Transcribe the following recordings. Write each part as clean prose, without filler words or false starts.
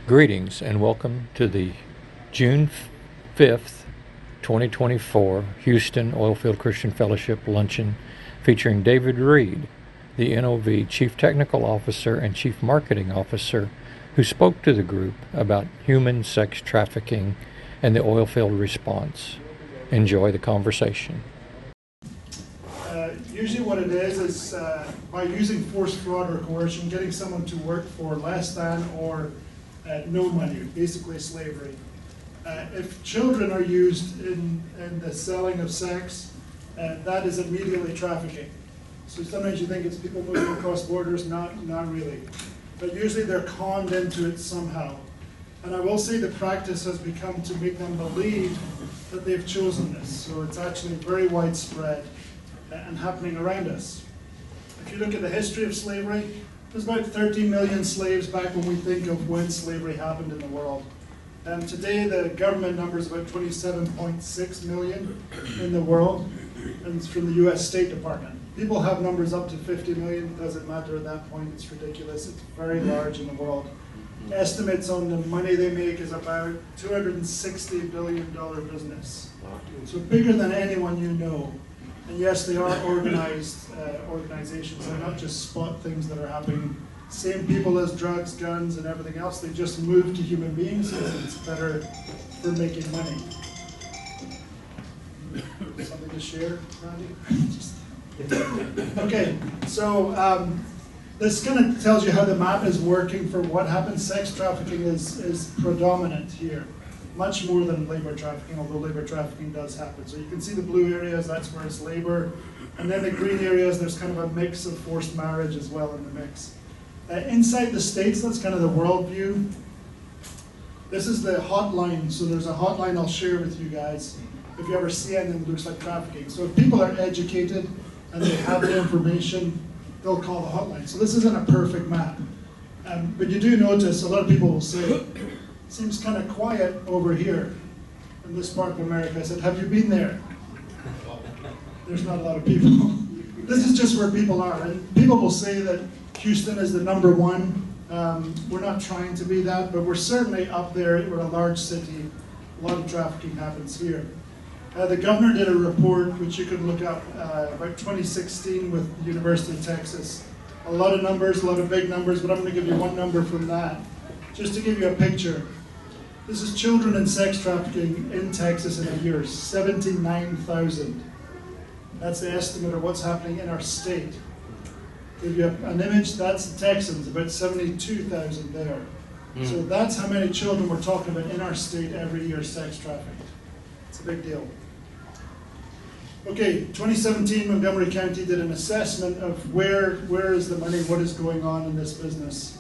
Greetings and welcome to the June 5th, 2024 Houston Oilfield Christian Fellowship Luncheon featuring David Reid, the NOV Chief Technical Officer and Chief Marketing Officer, who spoke to the group about human sex trafficking and the oilfield response. Enjoy the conversation. Usually what it is by using force, fraud, or coercion, getting someone to work for less than or no money, basically slavery. If children are used in the selling of sex, that is immediately trafficking. So sometimes you think it's people moving across borders, not really. But usually they're conned into it somehow. And I will say the practice has become to make them believe that they've chosen this. So it's actually very widespread and happening around us. If you look at the history of slavery, there's about 30 million slaves back when we think of when slavery happened in the world. Today the government number is about 27.6 million in the world, and it's from the US State Department. People have numbers up to 50 million, it doesn't matter at that point, it's ridiculous, it's very large in the world. Estimates on the money they make is about $260 billion business. So bigger than anyone you know. And yes, they are organized organizations. They're not just spot things that are happening. Same people as drugs, guns, and everything else. They just move to human beings because it's better for making money. Something to share, Randy? Okay, so this kind of tells you how the map is working for what happens. Sex trafficking is predominant here. Much more than labor trafficking, although labor trafficking does happen. So you can see the blue areas, that's where it's labor. And then the green areas, there's kind of a mix of forced marriage as well in the mix. Inside the States, that's kind of the world view. This is the hotline. So there's a hotline I'll share with you guys if you ever see anything that looks like trafficking. So if people are educated and they have the information, they'll call the hotline. So this isn't a perfect map. But you do notice a lot of people will say, seems kind of quiet over here in this part of America. I said, have you been there? There's not a lot of people. This is just where people are. And people will say that Houston is the number one. We're not trying to be that, but we're certainly up there. We're a large city. A lot of trafficking happens here. The governor did a report, which you can look up, about 2016 with the University of Texas. A lot of numbers, a lot of big numbers, but I'm going to give you one number from that, just to give you a picture. This is children in sex trafficking in Texas in a year, 79,000. That's the estimate of what's happening in our state. Give you an image, that's the Texans, about 72,000 there. So that's how many children we're talking about in our state every year sex trafficked. It's a big deal. Okay, 2017, Montgomery County did an assessment of where is the money, what is going on in this business.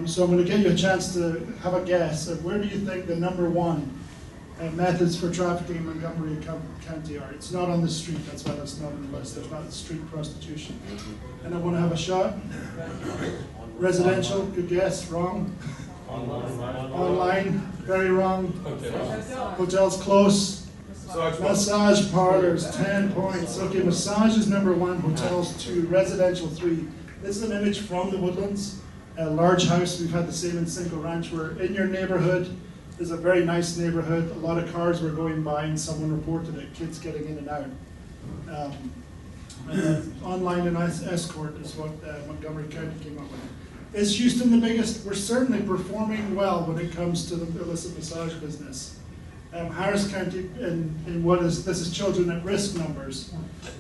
So I'm going to give you a chance to have a guess of where do you think the number one methods for trafficking in Montgomery County are. It's not on the street, that's why that's not on the list. There's not street prostitution. And I want to have a shot. Residential, good guess, wrong. Online, very wrong. Hotels, close. Massage parlors, 10 points. Okay, massage is number one, hotels 2, residential 3. This is an image from the Woodlands. A large house, we've had the same in Cinco Ranch. We're in your neighborhood. There's a very nice neighborhood. A lot of cars were going by and someone reported it, kids getting in and out. Online and escort is what Montgomery County came up with. Is Houston the biggest? We're certainly performing well when it comes to the illicit massage business. Harris County, this is children at risk numbers.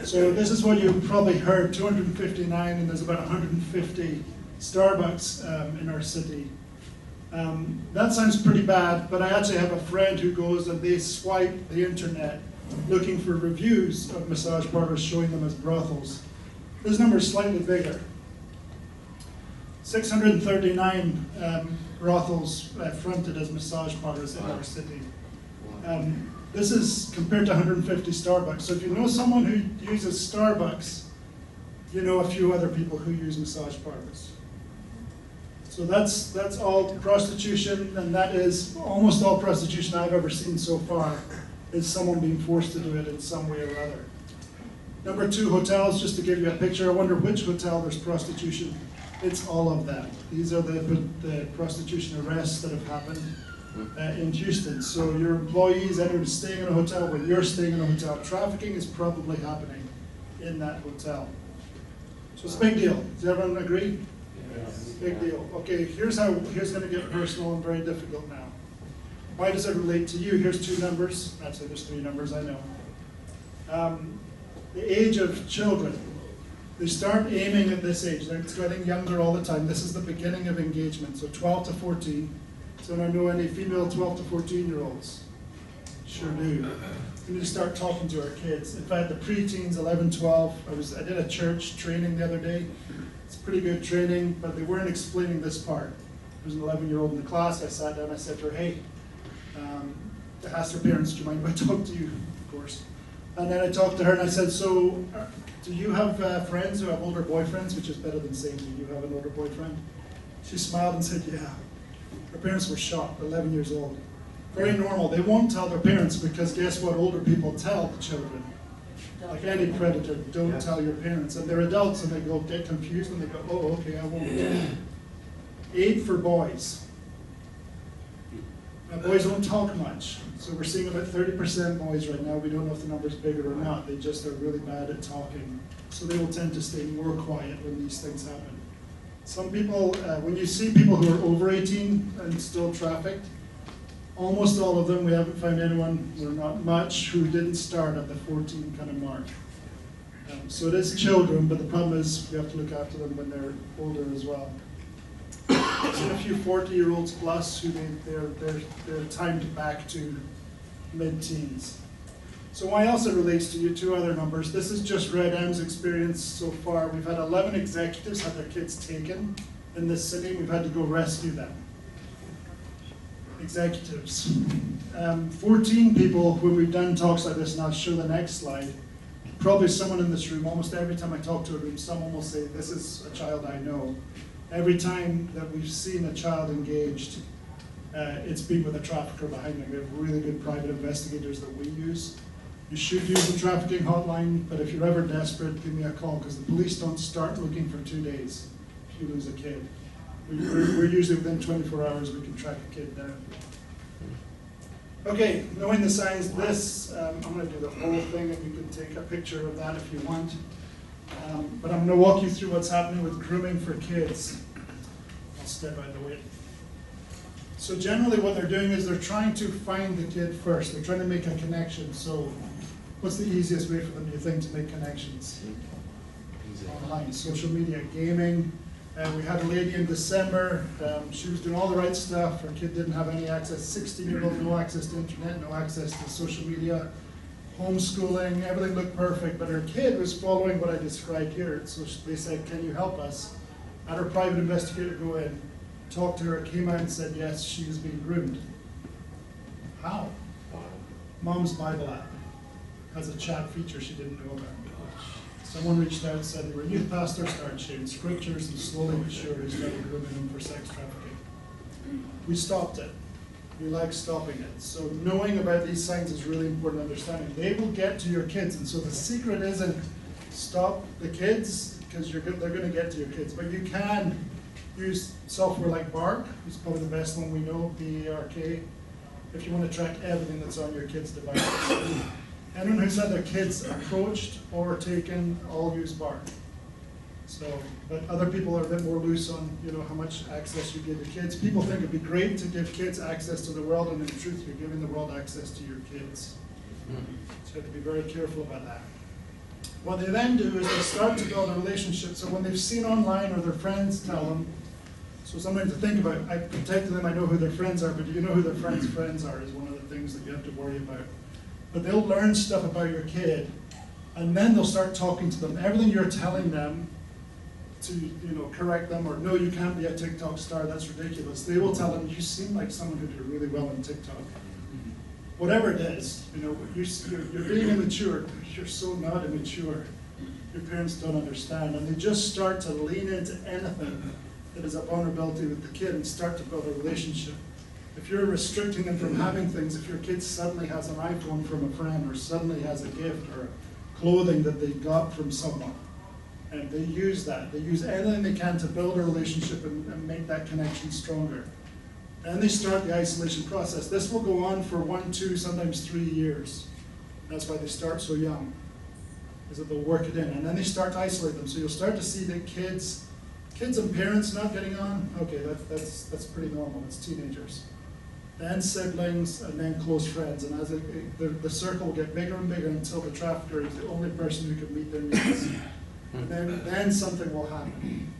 So this is what you've probably heard, 259, and there's about 150 Starbucks in our city. That sounds pretty bad, but I actually have a friend who goes and they swipe the internet looking for reviews of massage parlors showing them as brothels. This number is slightly bigger. 639 brothels fronted as massage parlors in our city. This is compared to 150 Starbucks. So if you know someone who uses Starbucks, you know a few other people who use massage parlors. So that's all prostitution, and that is almost all prostitution I've ever seen so far, is someone being forced to do it in some way or other. Number 2, hotels, just to give you a picture. I wonder which hotel there's prostitution. It's all of that. These are the prostitution arrests that have happened in Houston. So your employees, anyone staying in a hotel, when you're staying in a hotel, trafficking is probably happening in that hotel. So it's a big deal. Does everyone agree? Yes. Big deal. Okay, here's going to get personal and very difficult now. Why does it relate to you? Here's two numbers. Actually, there's three numbers, I know. The age of children. They start aiming at this age. They're getting younger all the time. This is the beginning of engagement. So 12 to 14. So I know any female 12 to 14-year-olds? Sure do. We need to start talking to our kids. In fact, the preteens, 11, 12, I did a church training the other day. It's pretty good training, but they weren't explaining this part. There was an 11-year-old in the class. I sat down, I said to her, hey, I asked her parents, do you mind if I talk to you? Of course. And then I talked to her and I said, so do you have friends who have older boyfriends? Which is better than saying, do you have an older boyfriend? She smiled and said, yeah. Her parents were shocked, 11 years old. Very normal. They won't tell their parents because guess what older people tell the children? Like any predator, don't tell your parents. And they're adults and they get confused and they go, oh, okay, I won't. 8 for boys. Now, boys don't talk much. So we're seeing about 30% boys right now. We don't know if the number's bigger or not. They just are really bad at talking. So they will tend to stay more quiet when these things happen. Some people, when you see people who are over 18 and still trafficked, almost all of them, we haven't found anyone, or not much, who didn't start at the 14 kind of mark. So it is children, but the problem is we have to look after them when they're older as well. I've seen a few 40-year-olds plus who they're timed back to mid-teens. So why else it relates to you, 2 other numbers. This is just REDM's experience so far. We've had 11 executives have their kids taken in this city. We've had to go rescue them. Executives. 14 people, when we've done talks like this, and I'll show the next slide, probably someone in this room, almost every time I talk to a room, someone will say, this is a child I know. Every time that we've seen a child engaged, it's been with a trafficker behind them. We have really good private investigators that we use. You should use the trafficking hotline, but if you're ever desperate, give me a call, because the police don't start looking for 2 days if you lose a kid. We're usually within 24 hours we can track a kid down. Okay, knowing the signs, this, I'm going to do the whole thing, and you can take a picture of that if you want. But I'm going to walk you through what's happening with grooming for kids. I'll step out of the way. So generally what they're doing is they're trying to find the kid first. They're trying to make a connection. So what's the easiest way for them, you think, to make connections? Online, social media, gaming. We had a lady in December. She was doing all the right stuff. Her kid didn't have any access. 16-year-old, no access to internet, no access to social media. Homeschooling, everything looked perfect, but her kid was following what I described here. So they said, can you help us? Had her private investigator go in, talked to her, came out and said, yes, she is being groomed. How? Mom's Bible app has a chat feature she didn't know about. Someone reached out and said they were a youth pastor, started sharing scriptures, and slowly but surely started grooming them for sex trafficking. We stopped it. We like stopping it. So knowing about these signs is really important understanding. They will get to your kids, and so the secret isn't stop the kids, because they're going to get to your kids. But you can use software like Bark, which is probably the best one we know, B-A-R-K, if you want to track everything that's on your kids' devices. Anyone who's had their kids approached or taken, all use Bark. So, but other people are a bit more loose on, how much access you give your kids. People think it'd be great to give kids access to the world, and in truth, you're giving the world access to your kids. So you have to be very careful about that. What they then do is they start to build a relationship. So when they've seen online or their friends tell them, so something to think about. I protected them, I know who their friends are, but do you know who their friends are is one of the things that you have to worry about. But they'll learn stuff about your kid, and then they'll start talking to them. Everything you're telling them to correct them, or no, you can't be a TikTok star, that's ridiculous. They will tell them, you seem like someone who did really well on TikTok. Whatever it is, you're being immature. You're so not immature. Your parents don't understand, and they just start to lean into anything that is a vulnerability with the kid and start to build a relationship. If you're restricting them from having things, if your kid suddenly has an iPhone from a friend, or suddenly has a gift or clothing that they got from someone, And they use that. They use anything they can to build a relationship and make that connection stronger. And they start the isolation process. This will go on for 1, 2, sometimes 3 years. That's why they start so young, is that they'll work it in. And then they start to isolate them. So you'll start to see that kids and parents not getting on, okay, that's pretty normal. It's teenagers. Then siblings, and then close friends. And as the circle will get bigger and bigger until the trafficker is the only person who can meet their needs. And then something will happen.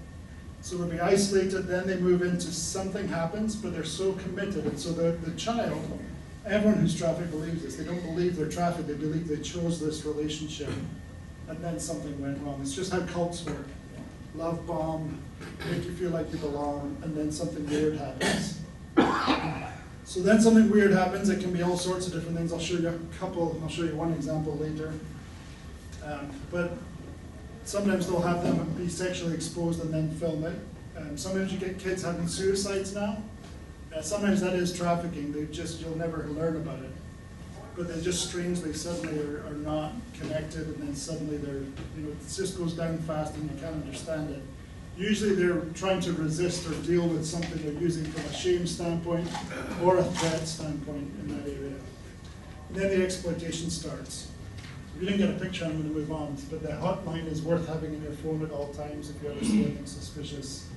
So they'll be isolated, then they move into something happens, but they're so committed. And so the child, everyone who's trafficked believes this. They don't believe they're trafficked, they believe they chose this relationship. And then something went wrong. It's just how cults work. Love bomb, make you feel like you belong, and then something weird happens. So then something weird happens. It can be all sorts of different things. I'll show you one example later. But sometimes they'll have them be sexually exposed and then film it. Sometimes you get kids having suicides now. Sometimes that is trafficking. You'll never learn about it. But they just strangely suddenly are not connected, and then suddenly it just goes down fast and you can't understand it. Usually they're trying to resist or deal with something they're using from a shame standpoint or a threat standpoint in that area. And then the exploitation starts. If you didn't get a picture, I'm going to move on. But the hotline is worth having in your phone at all times. If you ever see anything suspicious,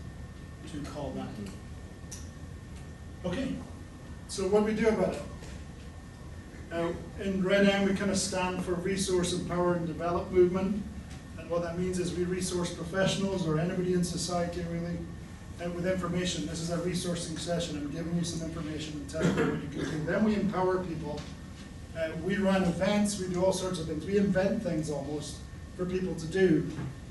to call that. Okay, so what do we do about it? In REDM, we kind of stand for Resource, Empower, and Develop movement. And what that means is we resource professionals or anybody in society, really, with information. This is a resourcing session. I'm giving you some information and telling you what you can do. Then we empower people. We run events, we do all sorts of things. We invent things almost for people to do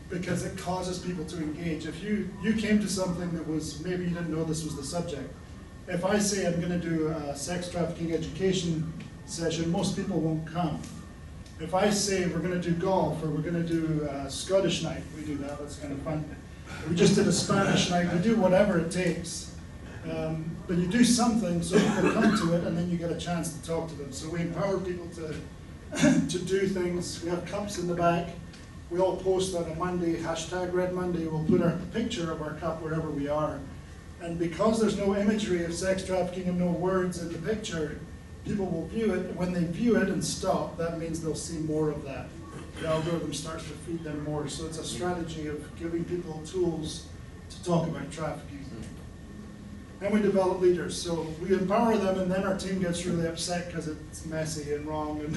because it causes people to engage. If you came to something that was, maybe you didn't know this was the subject. If I say I'm going to do a sex trafficking education session, most people won't come. If I say we're going to do golf or we're going to do Scottish night, we do that, that's kind of fun. We just did a Spanish night, we do whatever it takes. But you do something so people come to it and then you get a chance to talk to them. So we empower people to do things. We have cups in the back. We all post on a Monday, hashtag Red Monday. We'll put our picture of our cup wherever we are. And because there's no imagery of sex trafficking and no words in the picture, people will view it. And when they view it and stop, that means they'll see more of that. The algorithm starts to feed them more. So it's a strategy of giving people tools to talk about trafficking. And we develop leaders. So we empower them, and then our team gets really upset because it's messy and wrong. And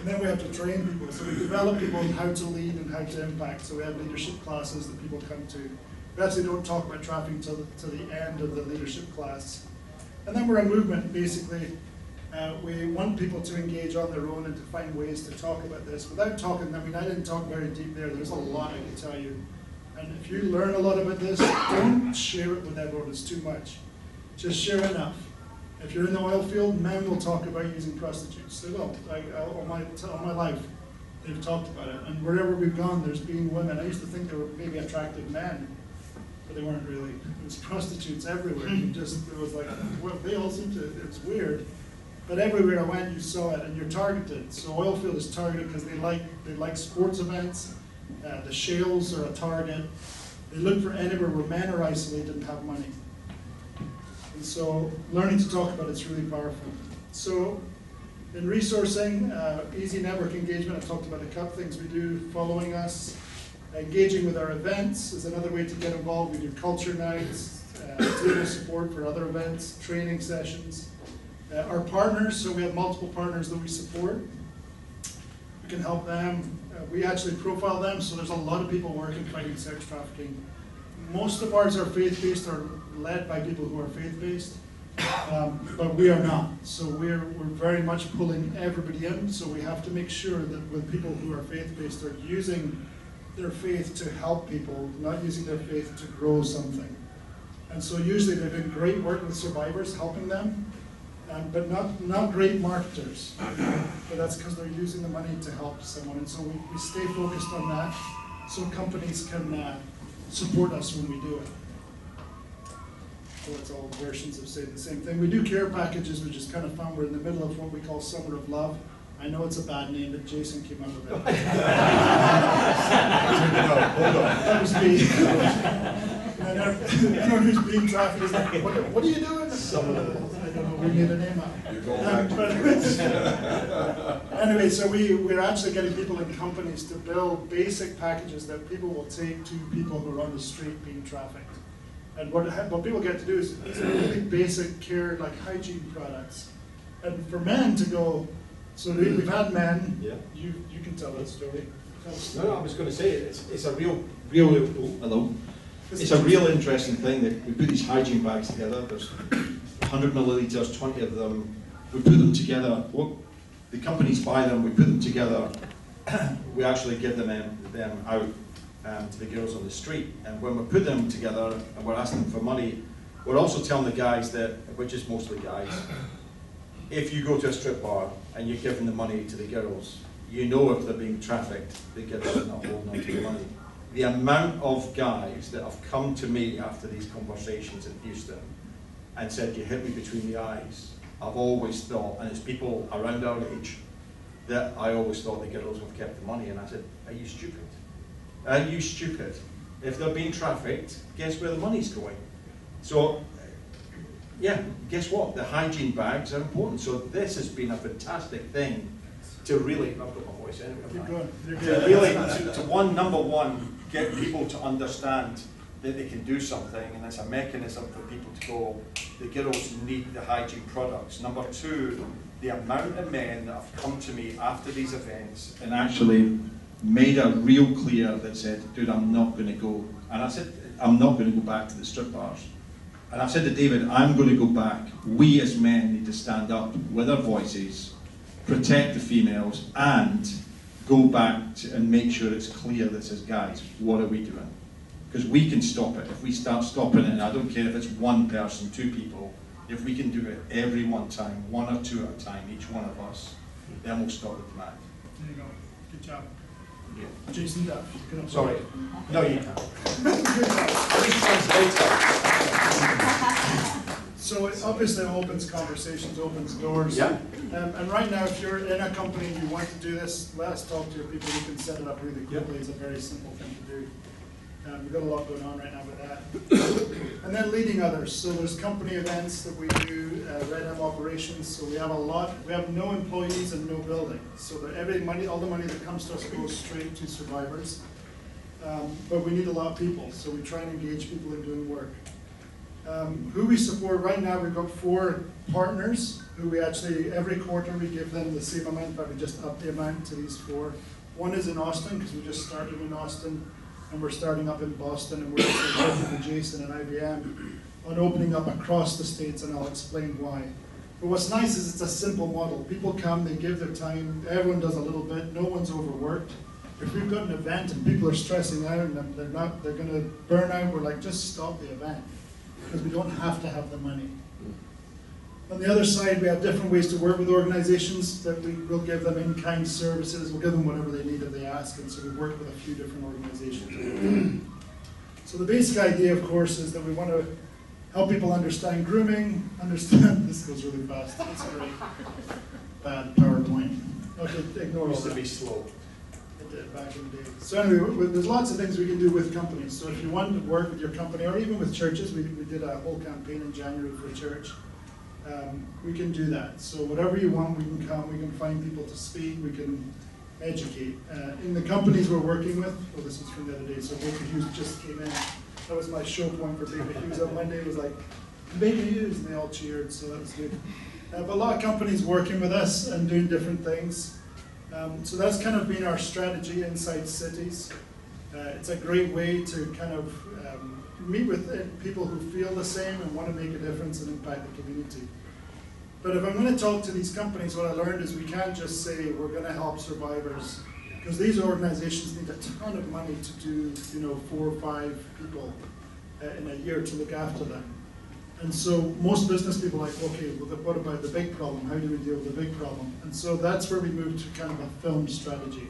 then we have to train people. So we develop people in how to lead and how to impact. So we have leadership classes that people come to. We actually don't talk about trafficking till the end of the leadership class. And then we're a movement, basically. We want people to engage on their own and to find ways to talk about this. Without talking, I mean, I didn't talk very deep there. There's a lot I can tell you. And if you learn a lot about this, don't share it with everyone. It's too much. Just share enough. If you're in the oil field, men will talk about using prostitutes. They will. All my life, they've talked about it. And wherever we've gone, there's been women. I used to think they were maybe attractive men, but they weren't really. There was prostitutes everywhere. It was like, well, they all seem to, it was weird. But everywhere I went, you saw it, and you're targeted. So oil field is targeted because they like sports events. The shales are a target. They look for anywhere where men are isolated and have money. And so learning to talk about it's really powerful. So in resourcing, easy network engagement, I talked about a couple things we do, following us. Engaging with our events is another way to get involved. We do culture nights, table support for other events, training sessions. Our partners, so we have multiple partners that we support. We can help them. We actually profile them, so there's a lot of people working fighting sex trafficking. Most of ours are faith-based or led by people who are faith-based, but we are not. So we're very much pulling everybody in, so we have to make sure that with people who are faith-based are using their faith to help people, not using their faith to grow something. And so usually they've been great work with survivors, helping them, but not great marketers. But that's because they're using the money to help someone. And so we stay focused on that so companies can support us when we do it. So it's all versions of saying the same thing. We do care packages, which is kind of fun. We're in the middle of what we call Summer of Love. I know it's a bad name, but Jason came up with it. That was me. And everyone who's being trafficked is like, what are you doing? I don't know, we made a name up. Anyway, so we're actually getting people in companies to build basic packages that people will take to people who are on the street being trafficked. And what people get to do is these are really basic care, like hygiene products. And for men to go, so we've had men, Yeah. you can tell that story. No, I was going to say, it's a real, hello. It's a real interesting thing that we put these hygiene bags together. There's 100 millilitres, 20 of them. We put them together. The companies buy them. We put them together. We actually give them out to the girls on the street. And when we put them together and we're asking them for money, we're also telling the guys that, which is mostly guys, if you go to a strip bar and you're giving the money to the girls, you know if they're being trafficked, the girls are not holding on to the money. The amount of guys that have come to me after these conversations in Houston and said, you hit me between the eyes, I've always thought, and it's people around our age, that I always thought the girls have kept the money. And I said, are you stupid? Are you stupid? If they're being trafficked, guess where the money's going? So, yeah, guess what? The hygiene bags are important. So this has been a fantastic thing to really, I've got my voice anyway. Number one, get people to understand that they can do something, and it's a mechanism for people to go, the girls need the hygiene products. Number two, the amount of men that have come to me after these events and actually made a real clear that said, dude, I'm not going to go. And I said, I'm not going to go back to the strip bars. And I said to David, I'm going to go back. We as men need to stand up with our voices, protect the females, and go back and make sure it's clear that says, guys, what are we doing? Because we can stop it. If we start stopping it, and I don't care if it's one person, two people, if we can do it every one time, one or two at a time, each one of us, then we'll stop the demand. There you go. Good job. Yeah. Jason Duff. Sorry. No, you can't. So it obviously opens conversations, opens doors. Yeah. And right now, if you're in a company and you want to do this, let us talk to your people. We can set it up really quickly. Yeah. It's a very simple thing to do. We've got a lot going on right now with that. And then leading others. So there's company events that we do, REDM operations. So we have no employees and no building. So that all the money that comes to us goes straight to survivors. But we need a lot of people. So we try and engage people in doing work. Who we support right now, we've got 4 partners who we actually, every quarter we give them the same amount, but we just up the amount to these 4. One is in Austin, because we just started in Austin, and we're starting up in Boston, and we're actually working with Jason and IBM on opening up across the states, and I'll explain why. But what's nice is it's a simple model. People come, they give their time, everyone does a little bit, no one's overworked. If we've got an event and people are stressing out and they're going to burn out, we're like, just stop the event, because we don't have to have the money. On the other side, we have different ways to work with organizations that we'll give them in-kind services, we'll give them whatever they need if they ask, and so we work with a few different organizations. So the basic idea, of course, is that we want to help people understand grooming, this goes really fast, that's great. Bad PowerPoint. Okay, ignore all Used to that. be slow. It did back in the day. So anyway, there's lots of things we can do with companies. So if you want to work with your company, or even with churches, we did a whole campaign in January for a church. We can do that. So whatever you want, we can come, we can find people to speak, we can educate. In the companies we're working with, this was from the other day, so Baker Hughes just came in. That was my show point for Baker Hughes on Monday. It was like, Baker Hughes, and they all cheered, so that was good. But a lot of companies working with us and doing different things. So that's kind of been our strategy inside cities. It's a great way to kind of meet with people who feel the same and want to make a difference and impact the community. But if I'm going to talk to these companies, what I learned is we can't just say we're going to help survivors, because these organizations need a ton of money to do, 4 or 5 people in a year to look after them. And so most business people are like, okay, well, what about the big problem? How do we deal with the big problem? And so that's where we moved to kind of a film strategy.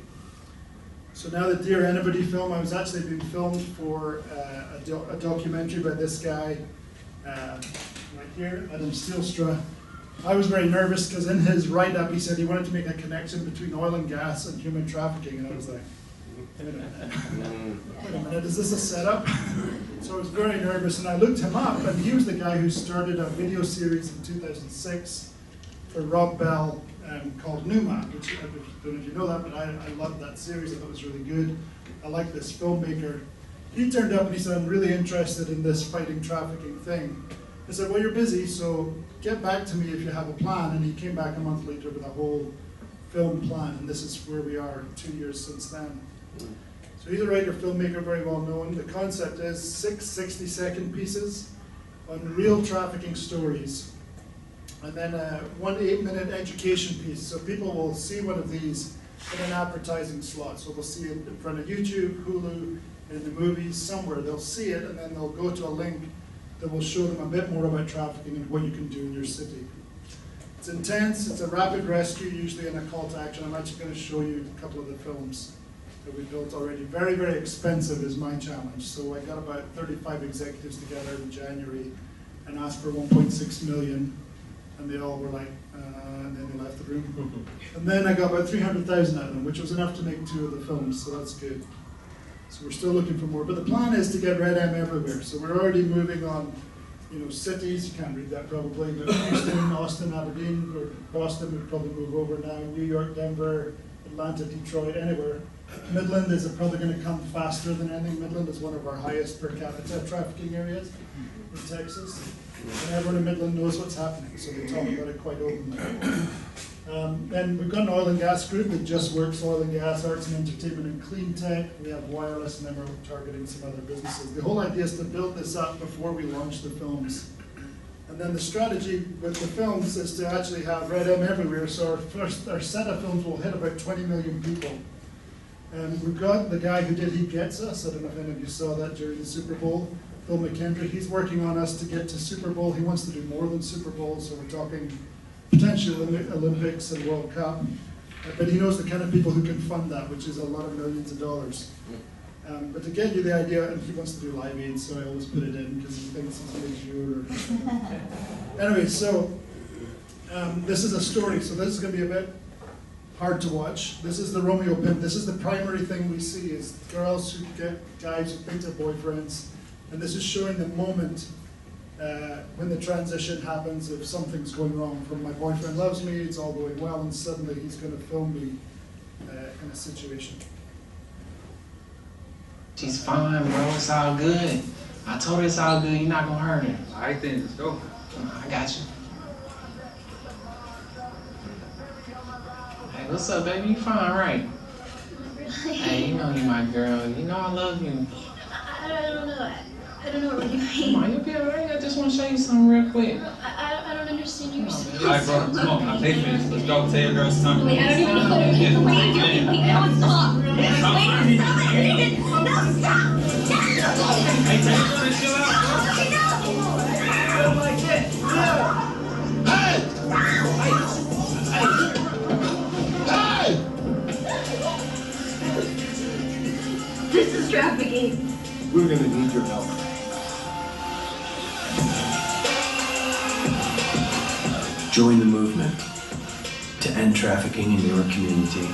So now the Dear Anybody film, I was actually being filmed for a documentary by this guy right here, Adam Steelstra. I was very nervous because in his write-up he said he wanted to make a connection between oil and gas and human trafficking, and I was like, wait a minute, is this a setup? So I was very nervous, and I looked him up, and he was the guy who started a video series in 2006 for Rob Bell called Numa, which I don't know if you know that, but I loved that series. I thought it was really good. I like this filmmaker. He turned up and he said, I'm really interested in this fighting trafficking thing. I said, well, you're busy, so get back to me if you have a plan. And he came back a month later with a whole film plan, and this is where we are 2 years since then. So he's a writer, filmmaker, very well known. The concept is 6 60-second pieces on real trafficking stories, and then one 8-minute education piece. So people will see one of these in an advertising slot. So they'll see it in front of YouTube, Hulu, in the movies, somewhere. They'll see it, and then they'll go to a link that will show them a bit more about trafficking and what you can do in your city. It's intense, it's a rapid rescue, usually in a call to action. I'm actually going to show you a couple of the films that we built already. Very, very expensive is my challenge. So I got about 35 executives together in January and asked for 1.6 million, and they all were like, and then they left the room. And then I got about 300,000 out of them, which was enough to make 2 of the films, so that's good. So we're still looking for more, but the plan is to get REDM everywhere. So we're already moving on, cities. You can't read that probably, but Houston, Austin, Aberdeen, or Boston would probably move over now. New York, Denver, Atlanta, Detroit, anywhere. Midland is probably going to come faster than anything. Midland is one of our highest per capita trafficking areas in Texas, and everyone in Midland knows what's happening, so they talk about it quite openly. Then we've got an oil and gas group that just works oil and gas, arts and entertainment, and clean tech. We have wireless, and then we're targeting some other businesses. The whole idea is to build this up before we launch the films. And then the strategy with the films is to actually have REDM everywhere. So our set of films will hit about 20 million people. And we've got the guy who did He Gets Us. I don't know if any of you saw that during the Super Bowl. Phil McKendry, he's working on us to get to Super Bowl. He wants to do more than Super Bowl, so we're talking potential Olympics and World Cup. But he knows the kind of people who can fund that, which is a lot of millions of dollars. But to get you the idea, and he wants to do Live Aid, so I always put it in because he thinks he's being sure. Anyway, so this is a story. So this is going to be a bit hard to watch. This is the Romeo pimp. This is the primary thing we see is girls who get guys who think they're boyfriends. And this is showing the moment when the transition happens if something's going wrong. From my boyfriend loves me, it's all going well, and suddenly he's going to film me in a situation. She's fine, bro. It's all good. I told her it's all good. You're not gonna hurt her. All right, then, let's go. I got you. Hey, what's up, baby? You fine, right? Hey, you know you my girl. You know I love you. I don't know. I don't know what you mean. Come on, you'll be alright. I just want to show you something real quick. I don't understand you. All right, bro, come on. I paid for this. Let's go. Tell your girl it's time. Wait, I don't even know what you're doing. Wait, no, stop. Wait, stop it. No, stop. Hey, tell your girl to chill out. I don't like it. This is trafficking. We're going to need your help. Join the movement to end trafficking in your community.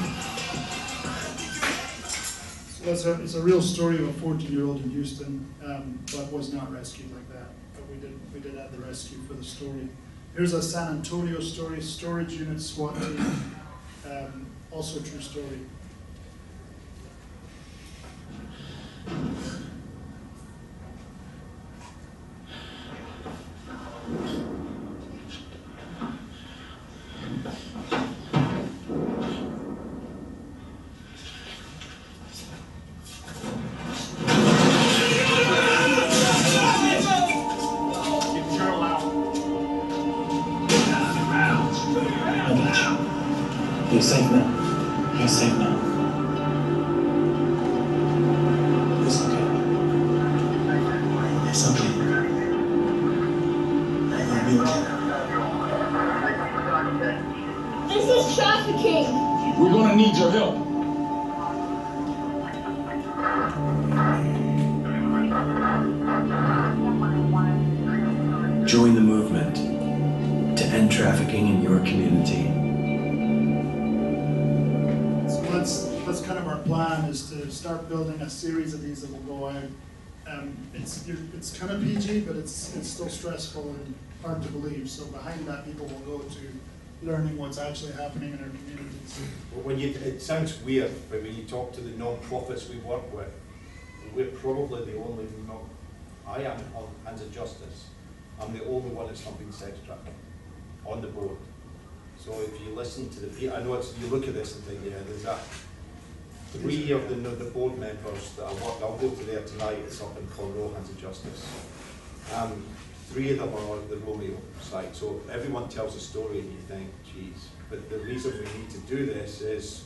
So it's a real story of a 14-year-old in Houston, but was not rescued like that. But we did add the rescue for the story. Here's a San Antonio story, storage unit SWAT team, also a true story. You're safe now. You're safe now. It's okay. It's okay. You'll be okay. This is trafficking. We're going to need your help. Join the movement to end trafficking in your community. So that's kind of our plan, is to start building a series of these that will go out. It's kind of PG, but it's still stressful and hard to believe. So behind that, people will go to learning what's actually happening in our communities. When it sounds weird, but when you talk to the non-profits we work with, we're probably the only I am on Hands of Justice. I'm the only one that's not been sex trafficking on the board. So if you listen to the people, I know you look at this and think, yeah, there's that. 3 of the board members that I work, I'll go to there tonight, it's up in Conroe, Hands of Justice. 3 of them are on the Romeo side, so everyone tells a story and you think, geez. But the reason we need to do this is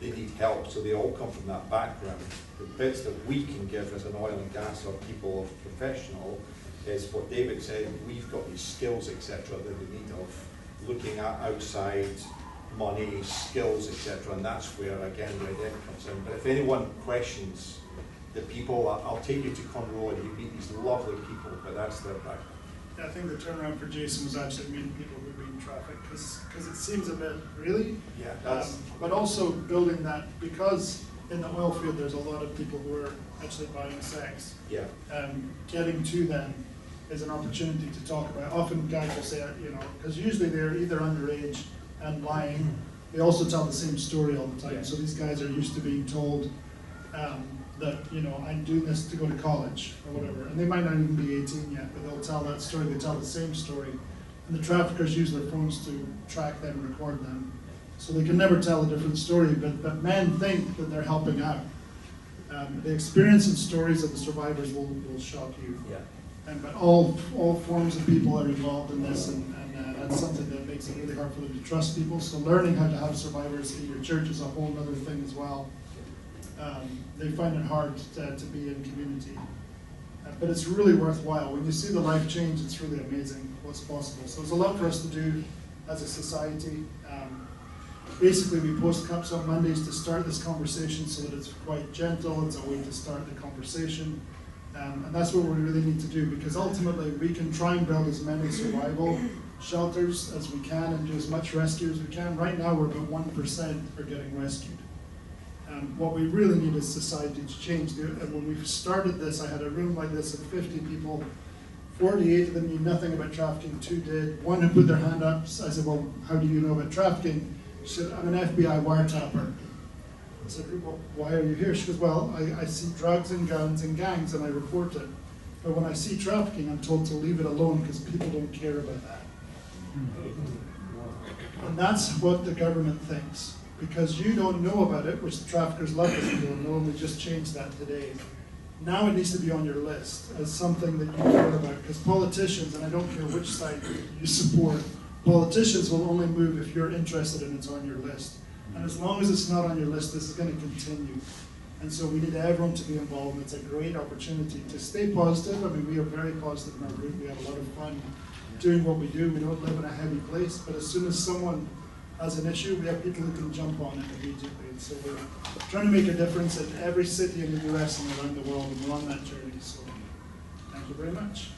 they need help, so they all come from that background. The bits that we can give as an oil and gas or people of professional is what David said, we've got these skills, etc., that we need of looking at outside money, skills, etc., and that's where, again, REDM comes in. But if anyone questions the people, I'll take you to Conroe and you meet these lovely people, but that's their background. I think the turnaround for Jason was actually meeting people who've been trafficked, because it seems a bit, really? Yeah, but also building that, because in the oil field there's a lot of people who are actually buying sex. yeah. Getting to them is an opportunity to talk about. Often guys will say, because usually they're either underage and lying. They also tell the same story all the time. Yeah. So these guys are used to being told that, I'm doing this to go to college or whatever. And they might not even be 18 yet, but they'll tell that story. They tell the same story. And the traffickers use their phones to track them, record them. So they can never tell a different story, but men think that they're helping out. The experience and stories of the survivors will shock you. Yeah. But all forms of people are involved in this, and that's something that makes it really hard for them to trust people. So learning how to have survivors in your church is a whole other thing as well. They find it hard to be in community. But it's really worthwhile. When you see the life change, it's really amazing what's possible. So there's a lot for us to do as a society. Basically, we post cups on Mondays to start this conversation so that it's quite gentle. It's a way to start the conversation. And that's what we really need to do, because ultimately we can try and build as many survival shelters as we can and do as much rescue as we can. Right now we're about 1% are getting rescued. What we really need is society to change. When we started this, I had a room like this of 50 people. 48 of them knew nothing about trafficking, 2 did. One who put their hand up, I said, well, how do you know about trafficking? She said, I'm an FBI wiretapper. I said, well, why are you here? She goes, well, I see drugs and guns and gangs and I report it. But when I see trafficking, I'm told to leave it alone because people don't care about that. And that's what the government thinks. Because you don't know about it, which the traffickers love us to don't know, and we just changed that today. Now it needs to be on your list as something that you care about. Because politicians, and I don't care which side you support, politicians will only move if you're interested and it's on your list. And as long as it's not on your list, this is going to continue. And so we need everyone to be involved, and it's a great opportunity to stay positive. I mean, we are very positive in our group. We have a lot of fun doing what we do. We don't live in a heavy place, but as soon as someone has an issue, we have people who can jump on it immediately. And so we're trying to make a difference in every city in the US and around the world, and we're on that journey. So thank you very much.